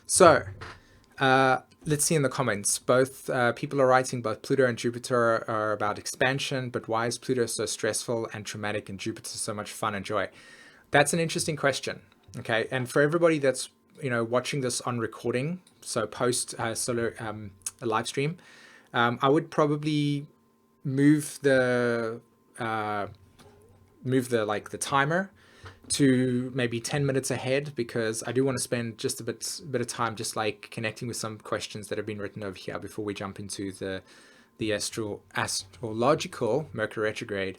So, let's see in the comments. Both people are writing both Pluto and Jupiter are about expansion, but why is Pluto so stressful and traumatic and Jupiter so much fun and joy? That's an interesting question. Okay, and for everybody that's watching this on recording, so post solar a live stream, I would probably move the the timer to maybe 10 minutes ahead, because I do want to spend just a bit of time just like connecting with some questions that have been written over here before we jump into the astrological Mercury retrograde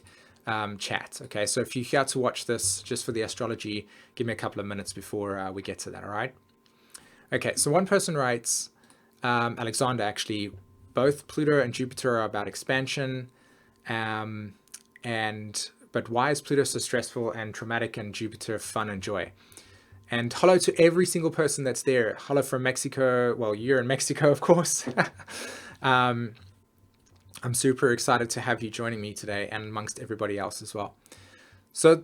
chat. Okay, so if you're here to watch this just for the astrology, give me a couple of minutes before we get to that. All right. Okay, so one person writes, Alexander, actually, both Pluto and Jupiter are about expansion, but why is Pluto so stressful and traumatic and Jupiter fun and joy? And hello to every single person that's there. Hello from Mexico. Well, you're in Mexico, of course. I'm super excited to have you joining me today, and amongst everybody else as well. So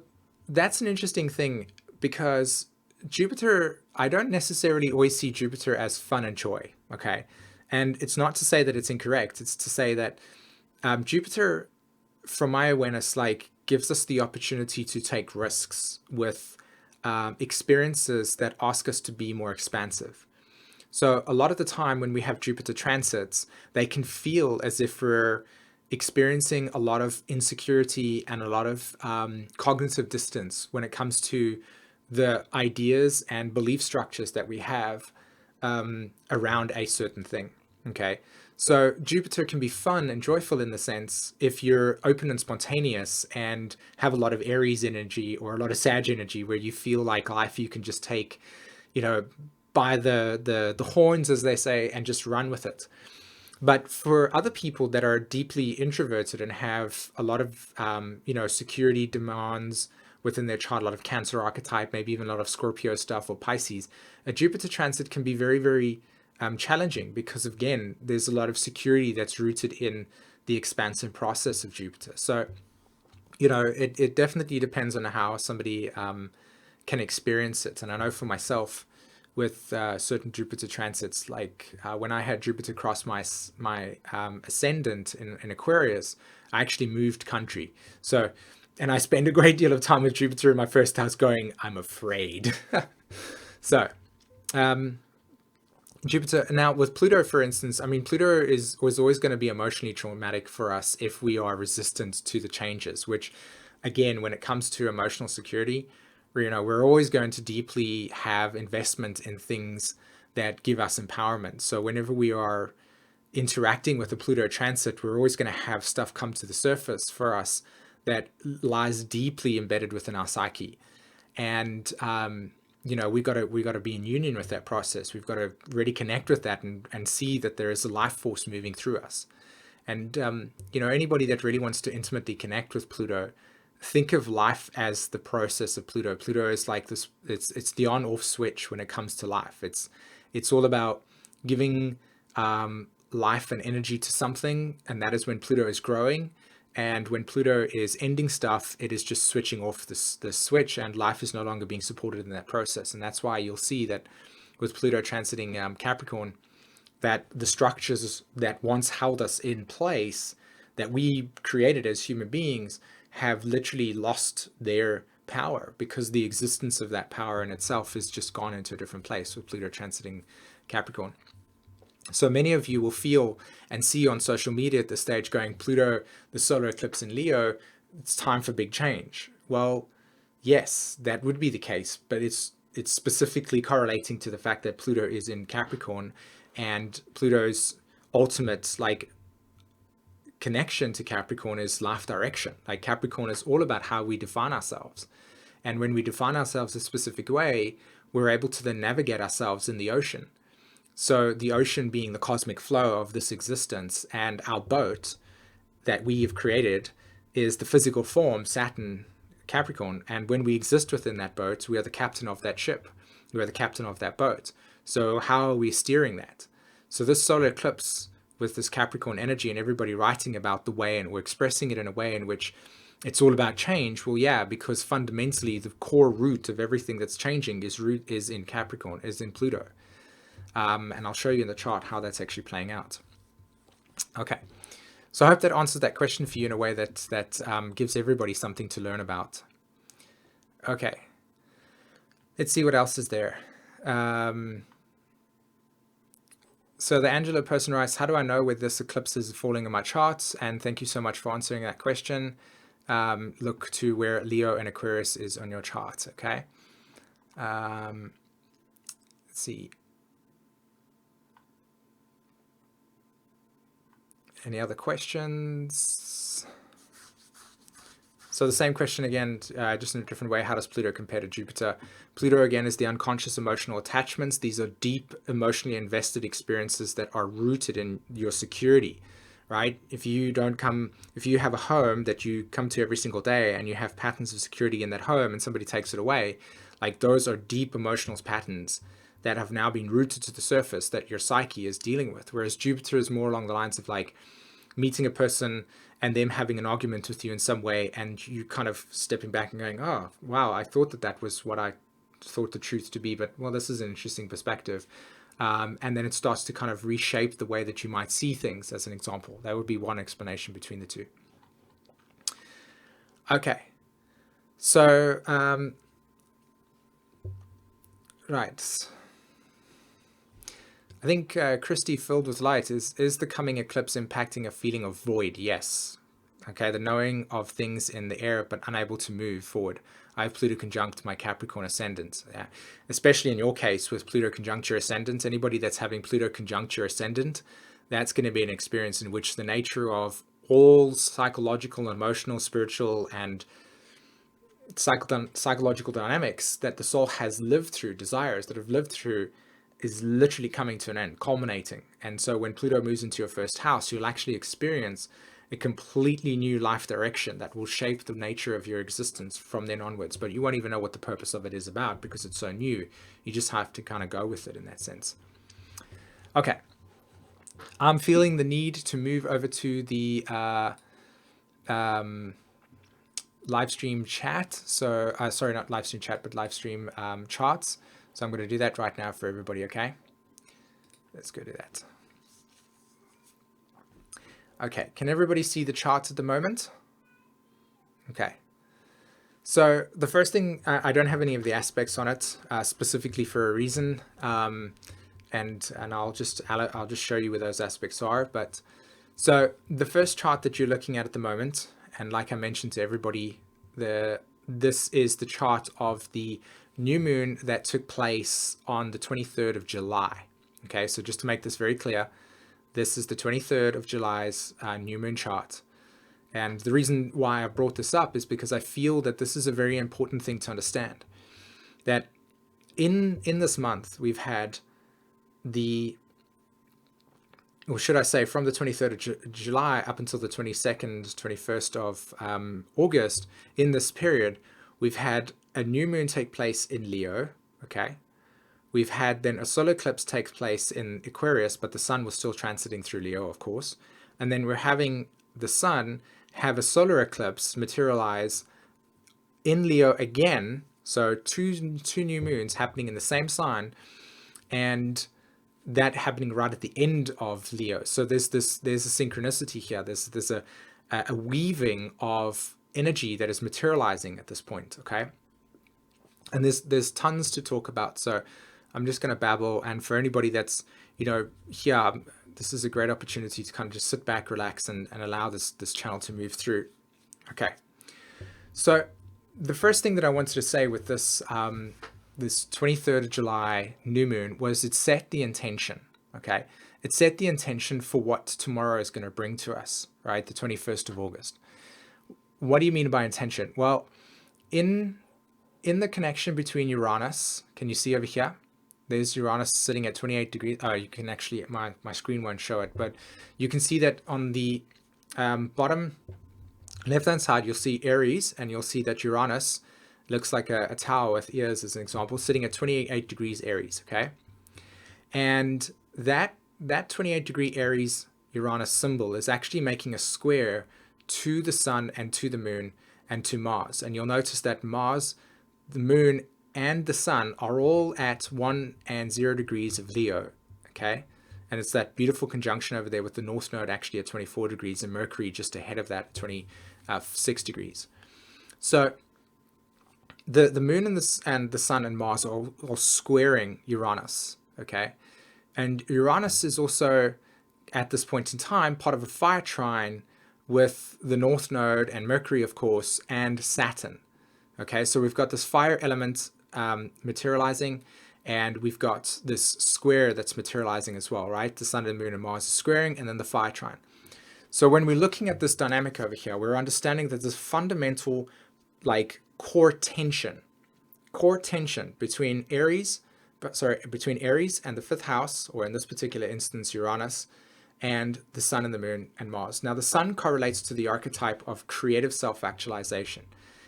that's an interesting thing, because Jupiter, I don't necessarily always see Jupiter as fun and joy. Okay. And it's not to say that it's incorrect. It's to say that Jupiter, from my awareness, like gives us the opportunity to take risks with experiences that ask us to be more expansive. So a lot of the time when we have Jupiter transits, they can feel as if we're experiencing a lot of insecurity and a lot of cognitive distance when it comes to the ideas and belief structures that we have around a certain thing. Okay. So Jupiter can be fun and joyful in the sense if you're open and spontaneous and have a lot of Aries energy or a lot of Sag energy, where you feel like life you can just take, by the horns, as they say, and just run with it. But for other people that are deeply introverted and have a lot of security demands within their chart, a lot of Cancer archetype, maybe even a lot of Scorpio stuff or Pisces, a Jupiter transit can be very, very challenging, because again, there's a lot of security that's rooted in the expansive process of Jupiter. So, it definitely depends on how somebody can experience it. And I know for myself, with certain Jupiter transits, like when I had Jupiter cross my ascendant in Aquarius, I actually moved country. So, and I spend a great deal of time with Jupiter in my first house going, I'm afraid. So, Jupiter. Now with Pluto, for instance, I mean, Pluto was always going to be emotionally traumatic for us if we are resistant to the changes, which again, when it comes to emotional security, we're always going to deeply have investment in things that give us empowerment. So whenever we are interacting with a Pluto transit, we're always going to have stuff come to the surface for us that lies deeply embedded within our psyche. And we got to be in union with that process. We've got to really connect with that and see that there is a life force moving through us. And anybody that really wants to intimately connect with Pluto, think of life as the process of Pluto. Pluto is like this, it's the on-off switch when it comes to life. It's all about giving life and energy to something, and that is when Pluto is growing. And when Pluto is ending stuff, it is just switching off the switch, and life is no longer being supported in that process. And that's why you'll see that with Pluto transiting Capricorn, that the structures that once held us in place, that we created as human beings, have literally lost their power, because the existence of that power in itself is just gone into a different place with Pluto transiting Capricorn. So many of you will feel and see on social media at this stage going, Pluto, the solar eclipse in Leo, it's time for big change. Well, yes, that would be the case, but it's specifically correlating to the fact that Pluto is in Capricorn, and Pluto's ultimate connection to Capricorn is life direction. Like Capricorn is all about how we define ourselves. And when we define ourselves a specific way, we're able to then navigate ourselves in the ocean. So the ocean being the cosmic flow of this existence, and our boat that we have created is the physical form, Saturn, Capricorn. And when we exist within that boat, we are the captain of that ship. We are the captain of that boat. So how are we steering that? So this solar eclipse with this Capricorn energy and everybody writing about the way, and we're expressing it in a way in which it's all about change. Well, yeah, because fundamentally the core root of everything that's changing is in Capricorn, is in Pluto. And I'll show you in the chart how that's actually playing out. Okay, so I hope that answers that question for you in a way that gives everybody something to learn about. Okay, let's see what else is there. So the Angelo person writes, how do I know whether this eclipse is falling in my charts? And thank you so much for answering that question. Look to where Leo and Aquarius is on your chart, okay? Let's see. Any other questions? So the same question again, just in a different way. How does Pluto compare to Jupiter? Pluto, again, is the unconscious emotional attachments. These are deep, emotionally invested experiences that are rooted in your security, right? If you have a home that you come to every single day and you have patterns of security in that home and somebody takes it away, like those are deep emotional patterns that have now been rooted to the surface that your psyche is dealing with. Whereas Jupiter is more along the lines of like meeting a person and them having an argument with you in some way, and you kind of stepping back and going, oh, wow, I thought that was what I thought the truth to be, but well, this is an interesting perspective. And then it starts to kind of reshape the way that you might see things, as an example. That would be one explanation between the two. Okay. So, right. I think Christy, filled with light, is the coming eclipse impacting a feeling of void? Yes. Okay, the knowing of things in the air but unable to move forward. I have Pluto conjunct my Capricorn ascendant. Yeah. Especially in your case with Pluto conjunct your ascendant, anybody that's having Pluto conjunct your ascendant, that's going to be an experience in which the nature of all psychological, emotional, spiritual, and psychological dynamics that the soul has lived through, desires that have lived through, is literally coming to an end, culminating. And so when Pluto moves into your first house, you'll actually experience a completely new life direction that will shape the nature of your existence from then onwards. But you won't even know what the purpose of it is about because it's so new. You just have to kind of go with it in that sense. Okay. I'm feeling the need to move over to the live stream chat. So, sorry, not live stream chat, but live stream charts. So I'm going to do that right now for everybody, okay? Let's go do that. Okay, can everybody see the charts at the moment? Okay. So the first thing, I don't have any of the aspects on it specifically for a reason, and I'll just show you where those aspects are. But so the first chart that you're looking at the moment, and like I mentioned to everybody, this is the chart of the new moon that took place on the 23rd of July. Okay, so just to make this very clear, this is the 23rd of July's new moon chart. And the reason why I brought this up is because I feel that this is a very important thing to understand. That in this month, we've had or should I say from the 23rd of July up until the 22nd, 21st of August, in this period, we've had a new moon take place in Leo, okay? We've had then a solar eclipse take place in Aquarius, but the sun was still transiting through Leo, of course. And then we're having the sun have a solar eclipse materialize in Leo again. So two new moons happening in the same sign, and that happening right at the end of Leo. So there's a synchronicity here. There's a weaving of energy that is materializing at this point, okay? And there's tons to talk about. So I'm just going to babble. And for anybody that's, here, this is a great opportunity to kind of just sit back, relax, and allow this channel to move through. Okay. So the first thing that I wanted to say with this, this 23rd of July new moon was it set the intention, okay? It set the intention for what tomorrow is going to bring to us, right? The 21st of August. What do you mean by intention? Well, in the connection between Uranus, can you see over here? There's Uranus sitting at 28 degrees. Oh, you can actually, my screen won't show it, but you can see that on the bottom left-hand side, you'll see Aries, and you'll see that Uranus looks like a tower with ears, as an example, sitting at 28 degrees Aries, okay? And that 28 degree Aries Uranus symbol is actually making a square to the sun and to the moon and to Mars. And you'll notice that Mars, the moon, and the sun are all at 1 and 0 degrees of Leo, okay? And it's that beautiful conjunction over there with the North Node actually at 24 degrees and Mercury just ahead of that at 26 degrees. So the moon and the sun and Mars are squaring Uranus, okay? And Uranus is also, at this point in time, part of a fire trine with the North Node and Mercury, of course, and Saturn. Okay, so we've got this fire element materializing, and we've got this square that's materializing as well, right? The sun and moon and Mars are squaring, and then the fire trine. So when we're looking at this dynamic over here, we're understanding that there's fundamental, like, core tension between Aries and the fifth house, or in this particular instance, Uranus, and the sun and the moon and Mars. Now, the sun correlates to the archetype of creative self-actualization.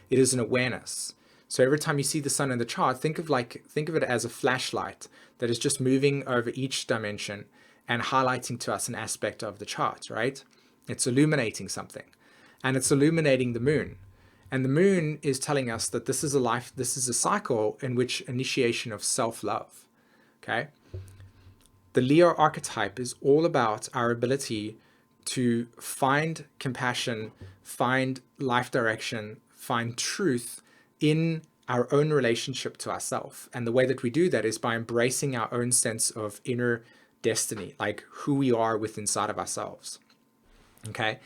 It is an awareness. So every time you see the sun in the chart, think of it as a flashlight that is just moving over each dimension and highlighting to us an aspect of the chart, right? It's illuminating something, and it's illuminating the moon. And the moon is telling us that this is a cycle in which initiation of self-love, okay? The Leo archetype is all about our ability to find compassion, find life direction, find truth in our own relationship to ourselves. And the way that we do that is by embracing our own sense of inner destiny, like who we are within inside of ourselves. Okay.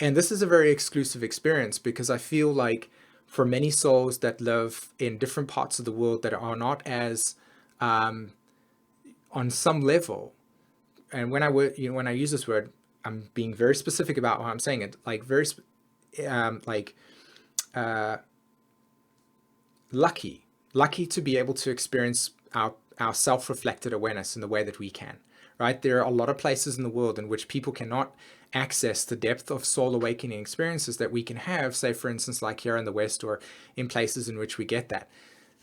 And this is a very exclusive experience, because I feel like for many souls that live in different parts of the world that are not as on some level, and when I use this word, I'm being very specific about how I'm saying it, like very lucky to be able to experience our self-reflected awareness in the way that we can, right? There are a lot of places in the world in which people cannot access the depth of soul awakening experiences that we can have, say, for instance, like here in the West, or in places in which we get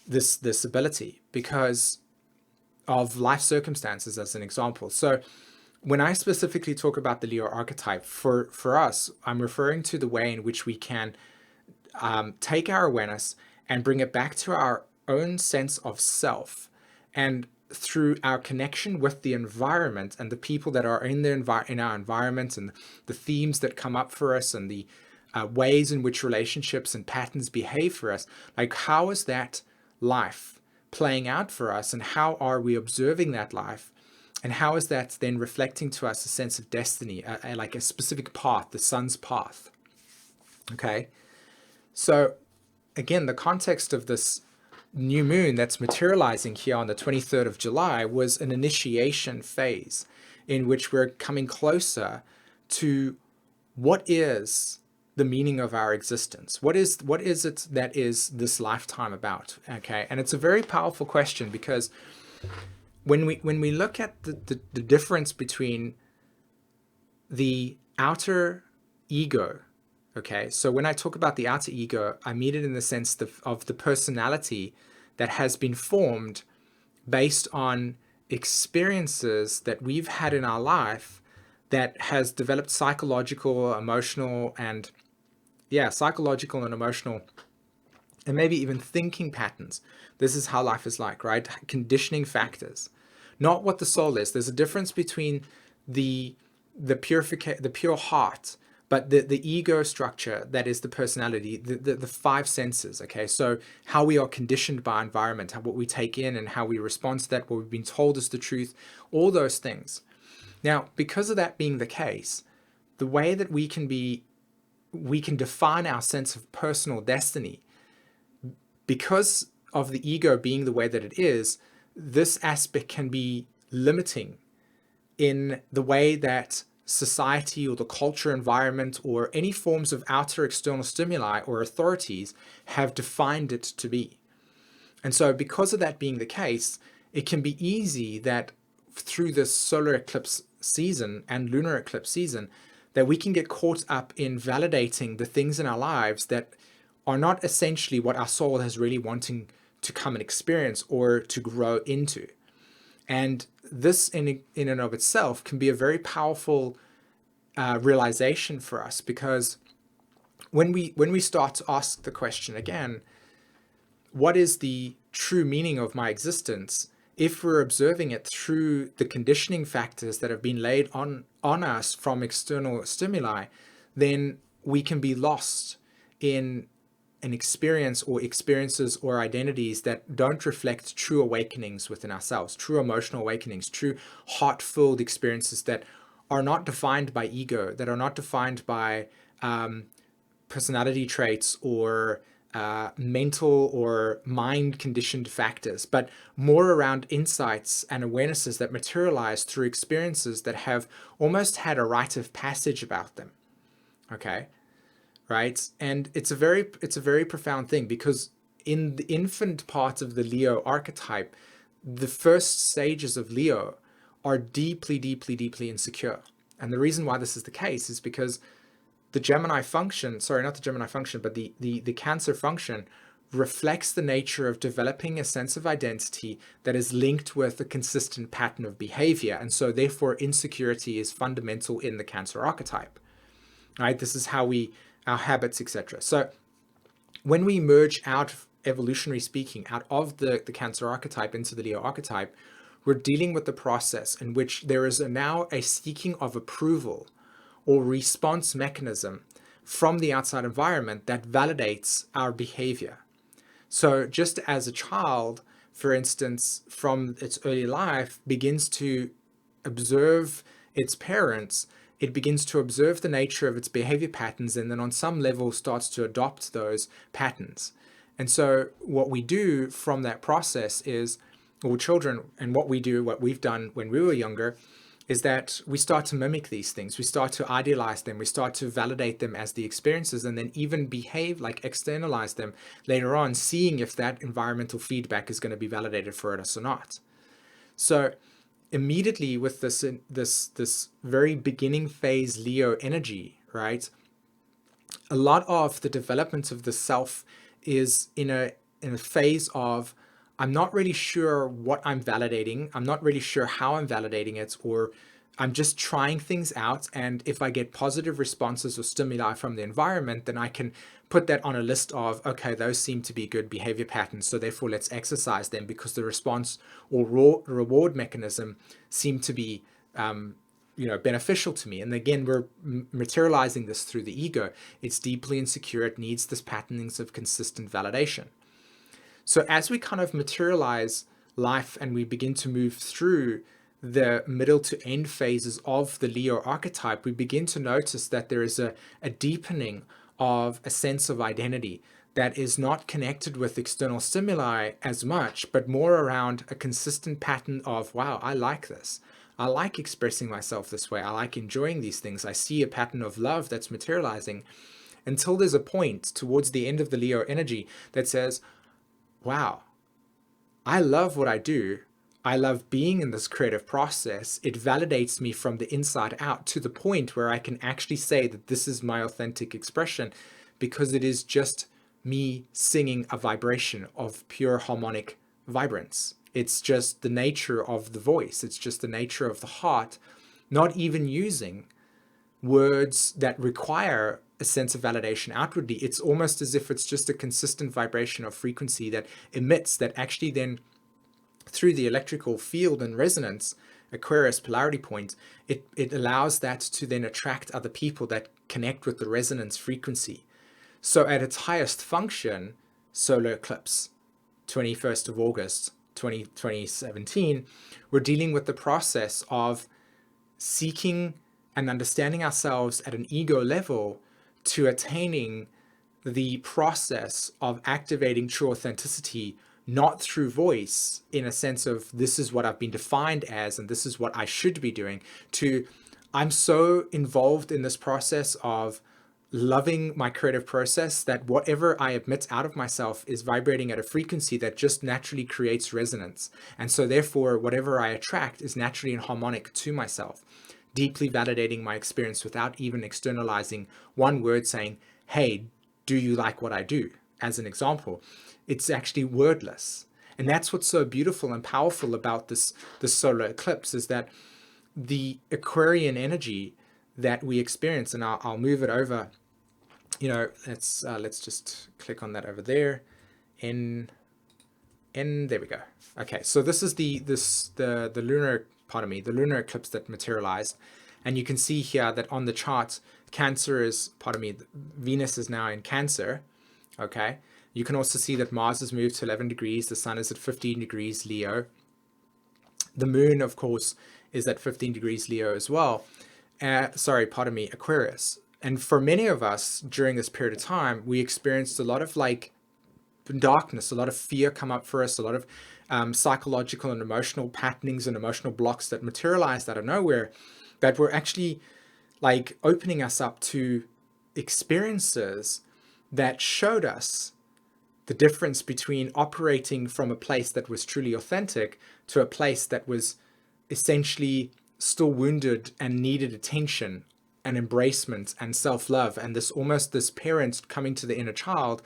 this ability because of life circumstances, as an example. So when I specifically talk about the Leo archetype, for us, I'm referring to the way in which we can take our awareness and bring it back to our own sense of self, and through our connection with the environment and the people that are in our environment, and the themes that come up for us, and the ways in which relationships and patterns behave for us, like how is that life playing out for us, and how are we observing that life, and how is that then reflecting to us a sense of destiny, like a specific path, the sun's path. Okay, so again, the context of this new moon that's materializing here on the 23rd of July was an initiation phase in which we're coming closer to what is the meaning of our existence. What is it that is this lifetime about? Okay, and it's a very powerful question, because when we look at the difference between the outer ego. Okay, so when I talk about the outer ego, I mean it in the sense of the personality that has been formed based on experiences that we've had in our life, that has developed psychological, emotional, and maybe even thinking patterns. This is how life is like, right? Conditioning factors, not what the soul is. There's a difference between the pure heart, but the ego structure, that is the personality, the five senses, okay? So how we are conditioned by environment, what we take in and how we respond to that, what we've been told is the truth, all those things. Now, because of that being the case, the way that we can define our sense of personal destiny, because of the ego being the way that it is, this aspect can be limiting in the way that society or the culture environment or any forms of outer external stimuli or authorities have defined it to be. And so because of that being the case, it can be easy that through this solar eclipse season and lunar eclipse season, that we can get caught up in validating the things in our lives that are not essentially what our soul has really wanting to come and experience or to grow into. And this in and of itself can be a very powerful realization for us, because when we start to ask the question again, what is the true meaning of my existence? if we're observing it through the conditioning factors that have been laid on us from external stimuli, then we can be lost in an experience or experiences or identities that don't reflect true awakenings within ourselves, true emotional awakenings, true heart-filled experiences that are not defined by ego, that are not defined by personality traits or mental or mind conditioned factors, but more around insights and awarenesses that materialize through experiences that have almost had a rite of passage about them. Okay, right? And it's a very profound thing, because in the infant part of the Leo archetype, the first stages of Leo are deeply, deeply, deeply insecure. And the reason why this is the case is because the Gemini function, sorry, not the Gemini function, but the Cancer function reflects the nature of developing a sense of identity that is linked with a consistent pattern of behavior. And so therefore insecurity is fundamental in the Cancer archetype, right? This is how our habits, etc. So when we merge out, evolutionary speaking, out of the Cancer archetype into the Leo archetype, we're dealing with the process in which there is now a seeking of approval or response mechanism from the outside environment that validates our behavior. So just as a child, for instance, from its early life begins to observe its parents, it begins to observe the nature of its behavior patterns, and then on some level starts to adopt those patterns. And so what we do from that process is, or children, and what we've done when we were younger, is that we start to mimic these things. We start to idealize them. We start to validate them as the experiences, and then even behave like externalize them later on, seeing if that environmental feedback is going to be validated for us or not. So immediately with this very beginning phase Leo energy, right? A lot of the development of the self is in a phase of, I'm not really sure what I'm validating. I'm not really sure how I'm validating it, or I'm just trying things out. And if I get positive responses or stimuli from the environment, then I can put that on a list of, okay, those seem to be good behavior patterns, so therefore let's exercise them, because the response or reward mechanism seem to be beneficial to me. And again, we're materializing this through the ego. It's deeply insecure. It needs this patternings of consistent validation. So as we kind of materialize life and we begin to move through the middle to end phases of the Leo archetype, we begin to notice that there is a deepening of a sense of identity that is not connected with external stimuli as much, but more around a consistent pattern of, wow, I like this. I like expressing myself this way. I like enjoying these things. I see a pattern of love that's materializing, until there's a point towards the end of the Leo energy that says, wow, I love what I do. I love being in this creative process. It validates me from the inside out, to the point where I can actually say that this is my authentic expression, because it is just me singing a vibration of pure harmonic vibrance. It's just the nature of the voice. It's just the nature of the heart, not even using words that require a sense of validation outwardly. It's almost as if it's just a consistent vibration of frequency that emits, that actually then through the electrical field and resonance, Aquarius polarity point, it allows that to then attract other people that connect with the resonance frequency. So at its highest function, solar eclipse, 21st of August 2017, we're dealing with the process of seeking and understanding ourselves at an ego level, to attaining the process of activating true authenticity, not through voice in a sense of this is what I've been defined as and this is what I should be doing, to I'm so involved in this process of loving my creative process that whatever I emit out of myself is vibrating at a frequency that just naturally creates resonance. And so therefore, whatever I attract is naturally in harmonic to myself, deeply validating my experience without even externalizing one word saying, hey, do you like what I do? As an example, it's actually wordless. And that's what's so beautiful and powerful about this solar eclipse, is that the Aquarian energy that we experience, and I'll move it over, let's just click on that over there in And there we go. Okay, so this is the lunar, pardon me, the lunar eclipse that materialized. And you can see here that on the chart, Cancer is, pardon me, Venus is now in Cancer. Okay, you can also see that Mars has moved to 11 degrees. The Sun is at 15 degrees Leo. The Moon, of course, is at 15 degrees Leo as well. Sorry, pardon me, Aquarius. And for many of us during this period of time, we experienced a lot of like darkness, a lot of fear come up for us, a lot of psychological and emotional patternings and emotional blocks that materialized out of nowhere, that were actually like opening us up to experiences that showed us the difference between operating from a place that was truly authentic to a place that was essentially still wounded and needed attention and embracement and self-love, and this parent coming to the inner child,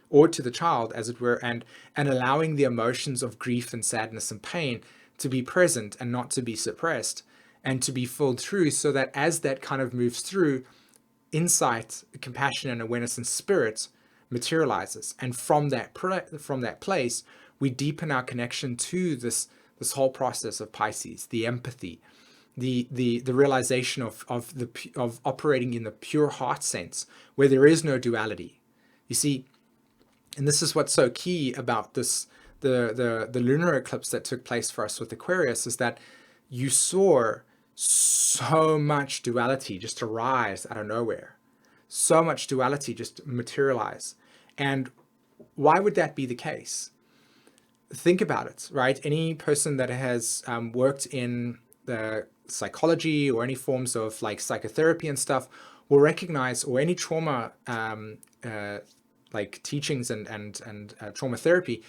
or to the child as it were, and allowing the emotions of grief and sadness and pain to be present and not to be suppressed and to be filled through, so that as that kind of moves through, insight, compassion and awareness and spirit materializes. And from that place, we deepen our connection to this whole process of Pisces, the empathy, the realization of operating in the pure heart sense, where there is no duality. You see, and this is what's so key about this, the lunar eclipse that took place for us with Aquarius, is that you saw so much duality just arise out of nowhere. So much duality just materialize. And why would that be the case? Think about it, right? Any person that has worked in the psychology or any forms of like psychotherapy and stuff will recognize, or any trauma like teachings and trauma therapy,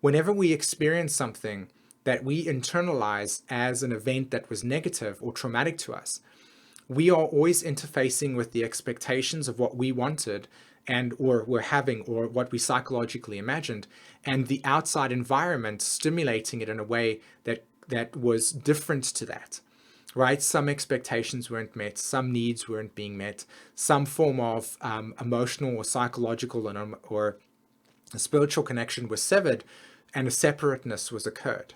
whenever we experience something that we internalize as an event that was negative or traumatic to us, we are always interfacing with the expectations of what we wanted and or were having, or what we psychologically imagined, and the outside environment stimulating it in a way that was different to that, right? Some expectations weren't met, some needs weren't being met, some form of emotional or psychological or a spiritual connection was severed, and a separateness was occurred.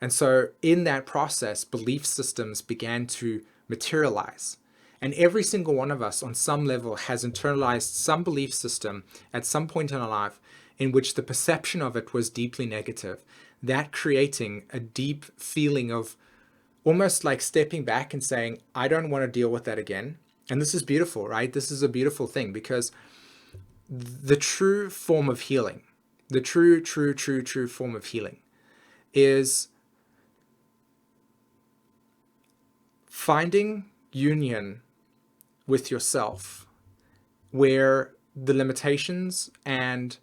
And so in that process, belief systems began to materialize. And every single one of us on some level has internalized some belief system at some point in our life in which the perception of it was deeply negative, that creating a deep feeling of almost like stepping back and saying, I don't want to deal with that again. And this is beautiful, right? This is a beautiful thing, because the true form of healing, the true form of healing is finding union with yourself, where the limitations and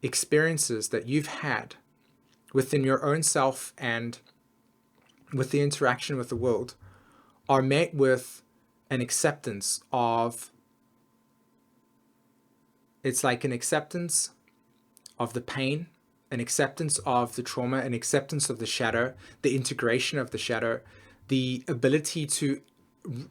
experiences that you've had within your own self and with the interaction with the world are met with an acceptance of, it's like an acceptance of the pain, an acceptance of the trauma, an acceptance of the shadow, the integration of the shadow, the ability to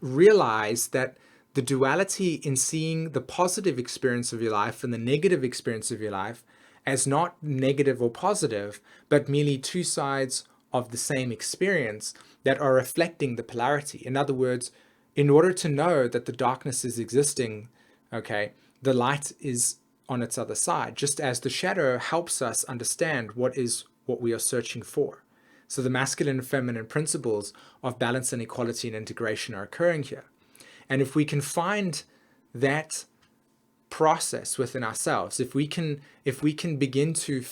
realize that the duality in seeing the positive experience of your life and the negative experience of your life as not negative or positive, but merely two sides of the same experience that are reflecting the polarity. In other words, in order to know that the darkness is existing, okay, the light is on its other side, just as the shadow helps us understand what we are searching for. So the masculine and feminine principles of balance and equality and integration are occurring here. And if we can find that process within ourselves, if we can begin to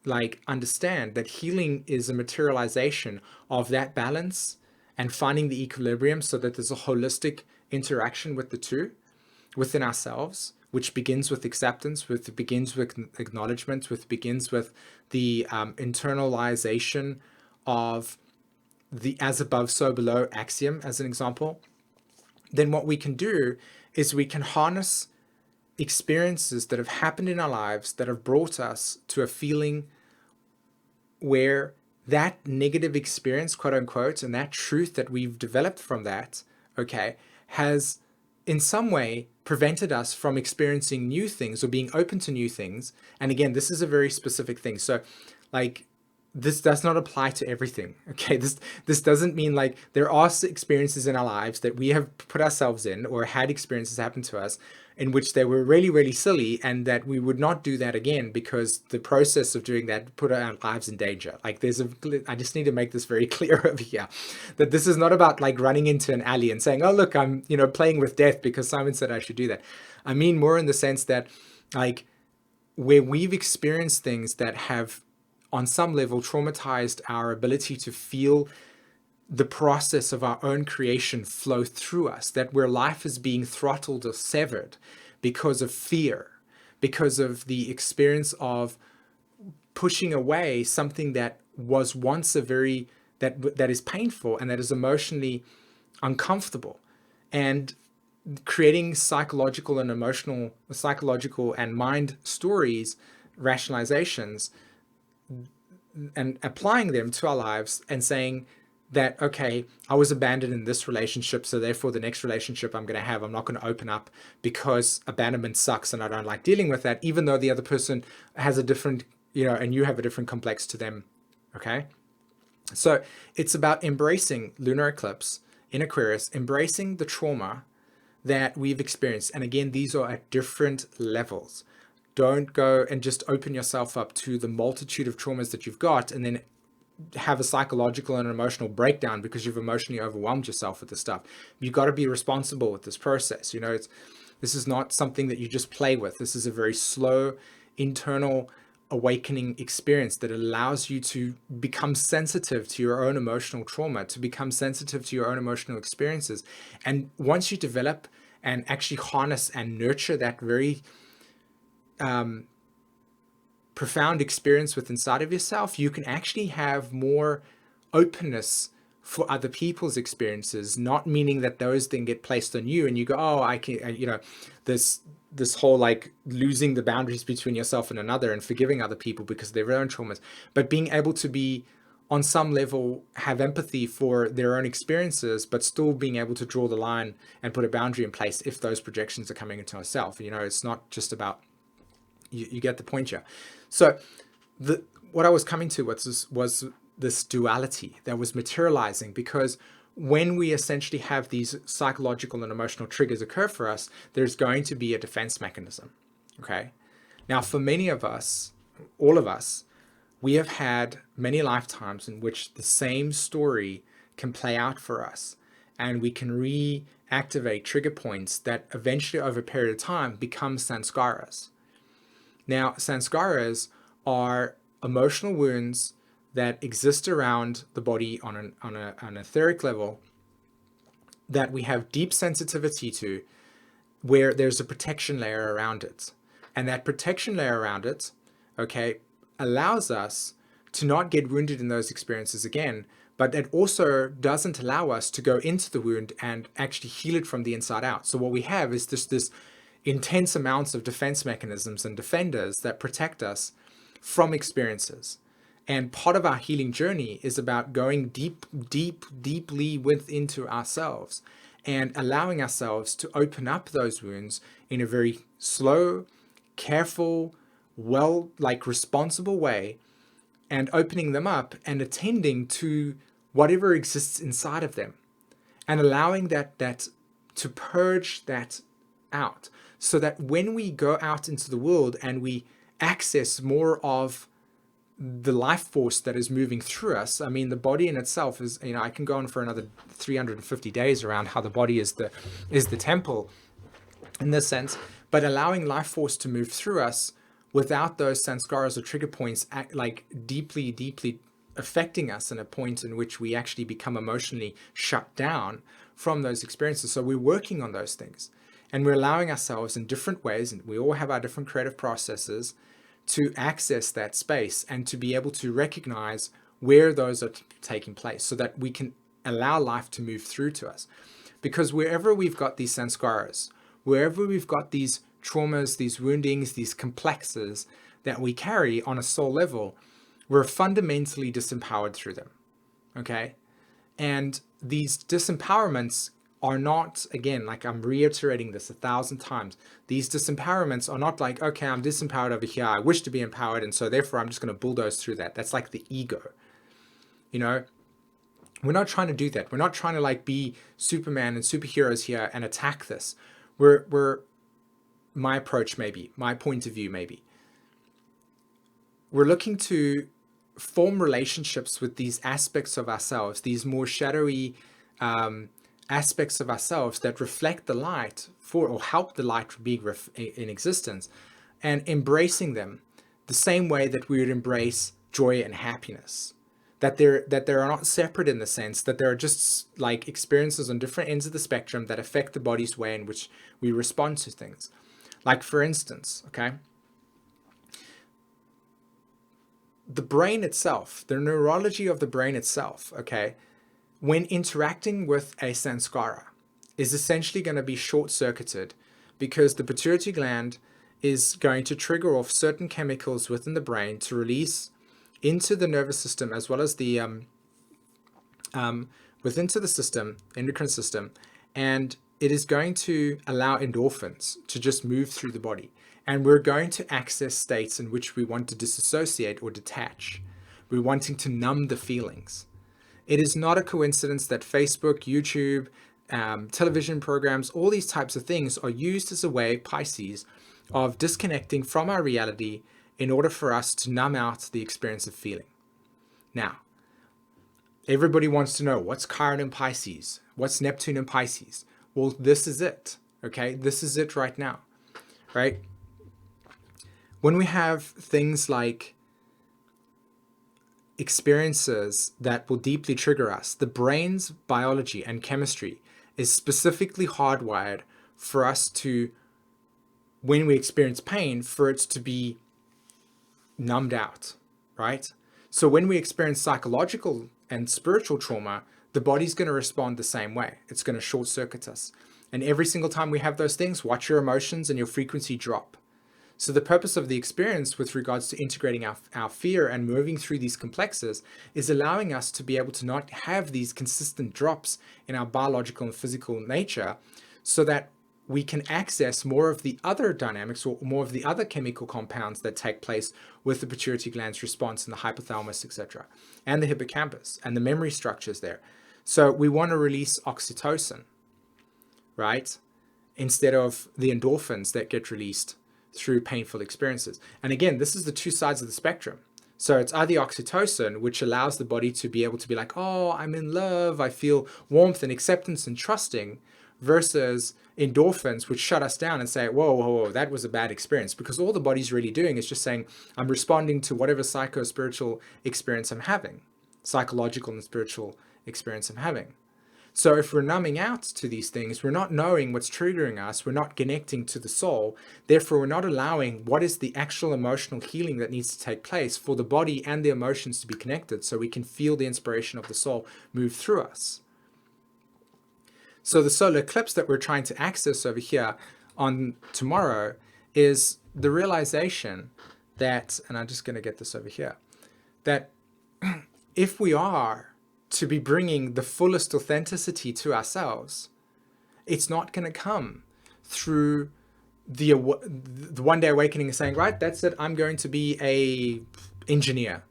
like understand that healing is a materialization of that balance and finding the equilibrium, so that there's a holistic interaction with the two within ourselves, which begins with acceptance, which begins with acknowledgement, which begins with the internalization of the as above, so below axiom, as an example, then what we can do is we can harness experiences that have happened in our lives that have brought us to a feeling where that negative experience, quote unquote, and that truth that we've developed from that, okay, has in some way prevented us from experiencing new things or being open to new things. And again, this is a very specific thing. So like this does not apply to everything. Okay, this doesn't mean like there are experiences in our lives that we have put ourselves in or had experiences happen to us in which they were really, really silly, and that we would not do that again because the process of doing that put our lives in danger. Like I just need to make this very clear over here, that this is not about like running into an alley and saying, oh look, I'm, you know, playing with death because Simon said I should do that. I mean more in the sense that like where we've experienced things that have on some level traumatized our ability to feel the process of our own creation flow through us, that where life is being throttled or severed because of fear, because of the experience of pushing away something that was once a very, that is painful and that is emotionally uncomfortable, and creating psychological and mind stories, rationalizations, and applying them to our lives and saying that, okay, I was abandoned in this relationship, so therefore the next relationship I'm going to have, I'm not going to open up because abandonment sucks and I don't like dealing with that, even though the other person has a different, you know, and you have a different complex to them. Okay. So it's about embracing lunar eclipse in Aquarius, embracing the trauma that we've experienced. And again, these are at different levels. Don't go and just open yourself up to the multitude of traumas that you've got and then have a psychological and emotional breakdown because you've emotionally overwhelmed yourself with this stuff. You've got to be responsible with this process. You know, this is not something that you just play with. This is a very slow internal awakening experience that allows you to become sensitive to your own emotional trauma, to become sensitive to your own emotional experiences. And once you develop and actually harness and nurture that very profound experience with inside of yourself, you can actually have more openness for other people's experiences, not meaning that those then get placed on you and you go, oh, I can, you know, this whole like losing the boundaries between yourself and another and forgiving other people because of their own traumas, but being able to be on some level have empathy for their own experiences, but still being able to draw the line and put a boundary in place if those projections are coming into ourselves. You know, it's not just about, you get the point here. So what I was coming to was this duality that was materializing, because when we essentially have these psychological and emotional triggers occur for us, there's going to be a defense mechanism. Okay. Now, for many of us, all of us, we have had many lifetimes in which the same story can play out for us, and we can reactivate trigger points that eventually over a period of time become sanskaras. Now, sanskaras are emotional wounds that exist around the body on an etheric level that we have deep sensitivity to, where there's a protection layer around it. And that protection layer around it, okay, allows us to not get wounded in those experiences again, but it also doesn't allow us to go into the wound and actually heal it from the inside out. So what we have is this intense amounts of defense mechanisms and defenders that protect us from experiences. And part of our healing journey is about going deeply into ourselves and allowing ourselves to open up those wounds in a very slow, careful, responsible way, and opening them up and attending to whatever exists inside of them and allowing that to purge that out, so that when we go out into the world and we access more of the life force that is moving through us. I mean, the body in itself is, you know, I can go on for another 350 days around how the body is the temple in this sense, but allowing life force to move through us without those sanskaras or trigger points deeply affecting us in a point in which we actually become emotionally shut down from those experiences. So we're working on those things and we're allowing ourselves in different ways, and we all have our different creative processes, to access that space and to be able to recognize where those are taking place so that we can allow life to move through to us. Because wherever we've got these sanskaras, wherever we've got these traumas, these woundings, these complexes that we carry on a soul level, we're fundamentally disempowered through them. Okay? And these disempowerments are not, again, like I'm reiterating this 1,000 times, these disempowerments are not like, okay, I'm disempowered over here, I wish to be empowered, and so therefore I'm just going to bulldoze through that. That's like the ego. You know, we're not trying to do that. We're not trying to like be Superman and superheroes here and attack this. We're my approach, maybe my point of view, maybe we're looking to form relationships with these aspects of ourselves, these more shadowy aspects of ourselves that reflect the light for, or help the light be in existence, and embracing them the same way that we would embrace joy and happiness. That they're not separate, in the sense that there are just like experiences on different ends of the spectrum that affect the body's way in which we respond to things. Like, for instance, okay, the brain itself, the neurology of the brain itself, okay, when interacting with a sanskara, is essentially going to be short-circuited, because the pituitary gland is going to trigger off certain chemicals within the brain to release into the nervous system, as well as the within to the system, endocrine system, and it is going to allow endorphins to just move through the body. And we're going to access states in which we want to disassociate or detach. We're wanting to numb the feelings. It is not a coincidence that Facebook, YouTube, television programs, all these types of things are used as a way, Pisces, of disconnecting from our reality in order for us to numb out the experience of feeling. Now, everybody wants to know, what's Chiron in Pisces? What's Neptune in Pisces? Well, this is it, okay? This is it right now, right? When we have things like experiences that will deeply trigger us, the brain's biology and chemistry is specifically hardwired for us to, when we experience pain, for it to be numbed out, right? So when we experience psychological and spiritual trauma, the body's going to respond the same way. It's going to short circuit us. And every single time we have those things, watch your emotions and your frequency drop. So the purpose of the experience with regards to integrating our fear and moving through these complexes is allowing us to be able to not have these consistent drops in our biological and physical nature, so that we can access more of the other dynamics, or more of the other chemical compounds that take place with the pituitary gland's response in the hypothalamus, etc., and the hippocampus and the memory structures there. So we want to release oxytocin, right? Instead of the endorphins that get released through painful experiences. And again, this is the two sides of the spectrum. So it's either oxytocin, which allows the body to be able to be like, oh, I'm in love, I feel warmth and acceptance and trusting, versus endorphins, which shut us down and say, whoa, whoa, whoa, that was a bad experience. Because all the body's really doing is just saying, I'm responding to whatever psycho-spiritual experience I'm having, psychological and spiritual experience I'm having. So if we're numbing out to these things, we're not knowing what's triggering us, we're not connecting to the soul, therefore we're not allowing what is the actual emotional healing that needs to take place for the body and the emotions to be connected, so we can feel the inspiration of the soul move through us. So the solar eclipse that we're trying to access over here on tomorrow is the realization that, and I'm just going to get this over here, that if we are to be bringing the fullest authenticity to ourselves, it's not going to come through the one day awakening and saying, right, that's it, I'm going to be a engineer,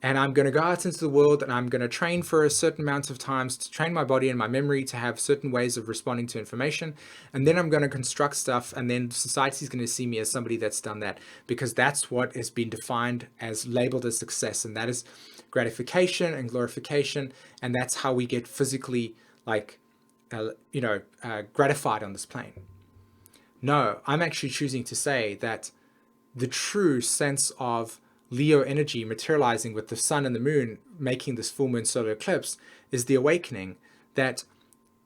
and I'm going to go out into the world, and I'm going to train for a certain amount of times to train my body and my memory to have certain ways of responding to information. And then I'm going to construct stuff, and then society's going to see me as somebody that's done that, because that's what has been defined as labeled as success. And that is gratification and glorification. And that's how we get physically gratified on this plane. No, I'm actually choosing to say that the true sense of Leo energy materializing with the sun and the moon making this full moon solar eclipse is the awakening that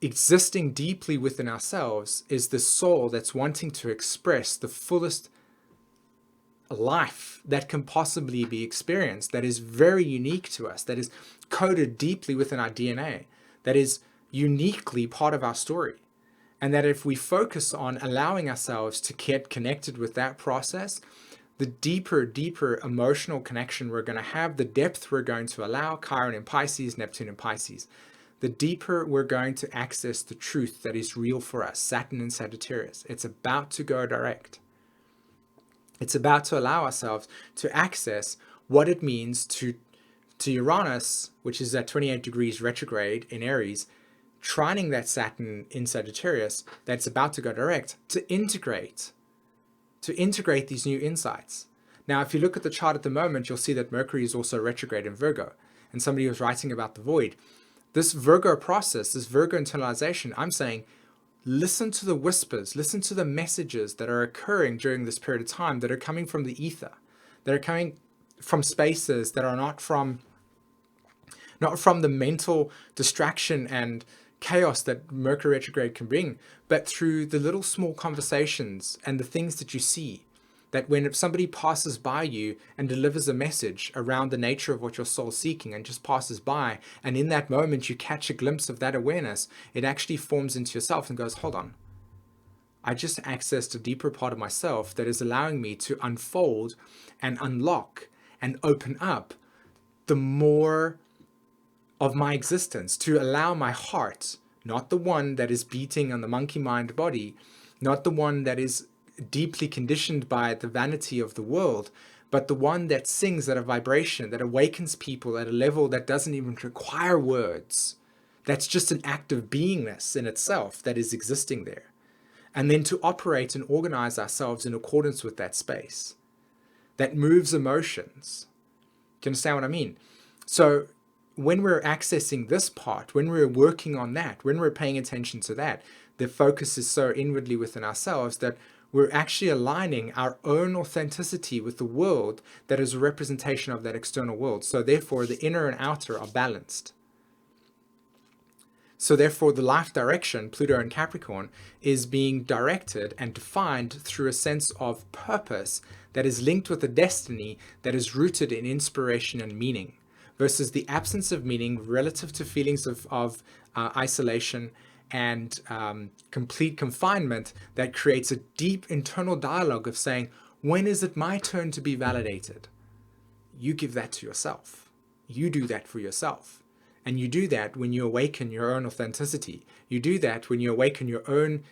existing deeply within ourselves is the soul that's wanting to express the fullest life that can possibly be experienced, that is very unique to us, that is coded deeply within our DNA, that is uniquely part of our story. And that if we focus on allowing ourselves to get connected with that process, the deeper emotional connection we're going to have, the depth we're going to allow, Chiron in Pisces, Neptune in Pisces, the deeper we're going to access the truth that is real for us. Saturn in Sagittarius. It's about to go direct. It's about to allow ourselves to access what it means to Uranus, which is at 28 degrees retrograde in Aries, trining that Saturn in Sagittarius that's about to go direct, to integrate these new insights. Now, if you look at the chart at the moment, you'll see that Mercury is also retrograde in Virgo. And somebody was writing about the void. This Virgo process, this Virgo internalization, I'm saying, listen to the whispers, listen to the messages that are occurring during this period of time that are coming from the ether, that are coming from spaces that are not from the mental distraction and chaos that Mercury retrograde can bring, but through the little small conversations and the things that you see. That when somebody passes by you and delivers a message around the nature of what your soul's seeking and just passes by, and in that moment you catch a glimpse of that awareness, it actually forms into yourself and goes, hold on, I just accessed a deeper part of myself that is allowing me to unfold and unlock and open up the more of my existence, to allow my heart, not the one that is beating on the monkey mind body, not the one that is deeply conditioned by the vanity of the world, but the one that sings at a vibration that awakens people at a level that doesn't even require words. That's just an act of beingness in itself that is existing there. And then to operate and organize ourselves in accordance with that space that moves emotions. Do you understand what I mean? So when we're accessing this part, when we're working on that, when we're paying attention to that, the focus is so inwardly within ourselves that we're actually aligning our own authenticity with the world that is a representation of that external world. So therefore, the inner and outer are balanced. So therefore, the life direction, Pluto and Capricorn, is being directed and defined through a sense of purpose that is linked with a destiny that is rooted in inspiration and meaning, versus the absence of meaning relative to feelings of isolation and complete confinement that creates a deep internal dialogue of saying, when is it my turn to be validated? You give that to yourself. You do that for yourself. And you do that when you awaken your own authenticity. You do that when you awaken your own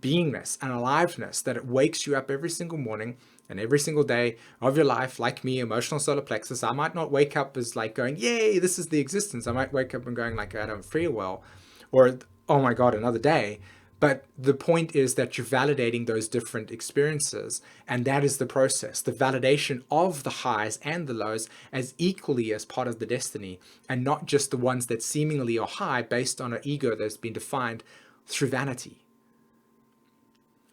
beingness and aliveness, that it wakes you up every single morning and every single day of your life. Like me, emotional solar plexus, I might not wake up as like going, yay, this is the existence. I might wake up and going like, I don't feel well, or oh my God, another day. But the point is that you're validating those different experiences, and that is the process, the validation of the highs and the lows as equally as part of the destiny, and not just the ones that seemingly are high based on an ego that's been defined through vanity.